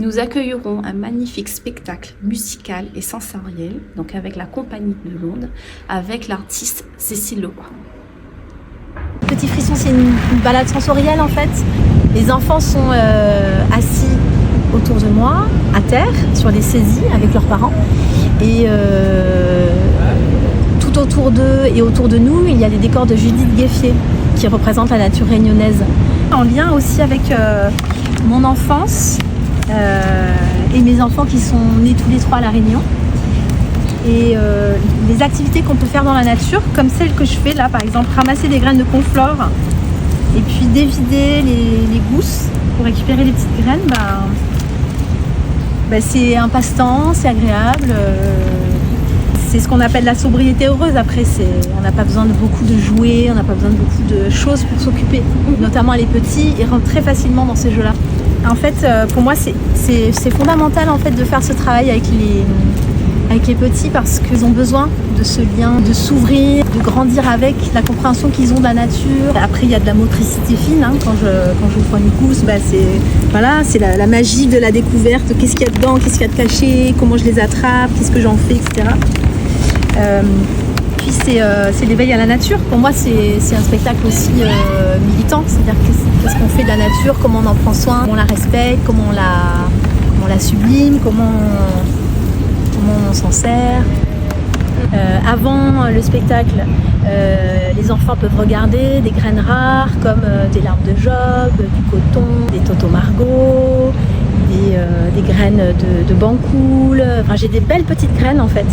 Nous accueillerons un magnifique spectacle musical et sensoriel, donc avec la Compagnie de l'Onde, avec l'artiste Cécile Leroy. Petit frisson, c'est une balade sensorielle en fait. Les enfants sont assis autour de moi, à terre, sur des saisies avec leurs parents. Et tout autour d'eux et autour de nous, il y a les décors de Judith Gueffier qui représentent la nature réunionnaise. En lien aussi avec mon enfance et mes enfants qui sont nés tous les trois à La Réunion. Et les activités qu'on peut faire dans la nature, comme celle que je fais là, par exemple, ramasser des graines de conflore et puis dévider les gousses pour récupérer les petites graines, c'est un passe-temps, c'est agréable. C'est ce qu'on appelle la sobriété heureuse. Après, on n'a pas besoin de beaucoup de jouets, on n'a pas besoin de beaucoup de choses pour s'occuper. Notamment les petits, ils rentrent très facilement dans ces jeux-là. En fait, pour moi, c'est fondamental en fait, de faire ce travail avec les petits parce qu'ils ont besoin de ce lien, de s'ouvrir, de grandir avec la compréhension qu'ils ont de la nature. Après, il y a de la motricité fine. Quand je prends une gousse, c'est la magie de la découverte. Qu'est-ce qu'il y a dedans, qu'est-ce qu'il y a de caché, comment je les attrape, qu'est-ce que j'en fais, etc. Puis c'est l'éveil à la nature. Pour moi, c'est un spectacle aussi militant. C'est-à-dire qu'est-ce qu'on fait de la nature, comment on en prend soin, comment on la respecte, comment on la sublime, comment on s'en sert. Avant le spectacle, les enfants peuvent regarder des graines rares comme des larves de Job, du coton, des totomargots, des graines de bancoule. Enfin, j'ai des belles petites graines en fait.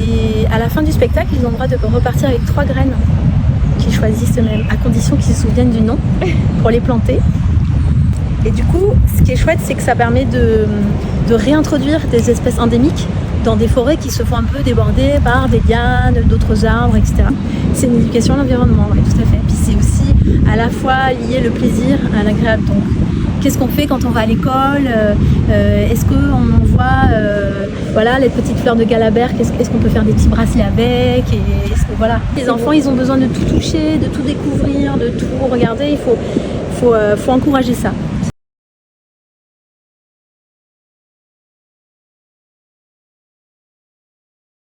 Et à la fin du spectacle, ils ont le droit de repartir avec 3 graines qu'ils choisissent eux-mêmes, à condition qu'ils se souviennent du nom pour les planter. Et du coup, ce qui est chouette, c'est que ça permet de réintroduire des espèces endémiques dans des forêts qui se font un peu déborder par des lianes, d'autres arbres, etc. C'est une éducation à l'environnement, oui, tout à fait. Puis c'est aussi à la fois lier le plaisir à l'agréable. Donc, qu'est-ce qu'on fait quand on va à l'école? Est-ce qu'on envoie les petites fleurs de galabert? Est-ce qu'on peut faire des petits bracelets avec? Et les enfants, ils ont besoin de tout toucher, de tout découvrir, de tout regarder. Il faut encourager ça.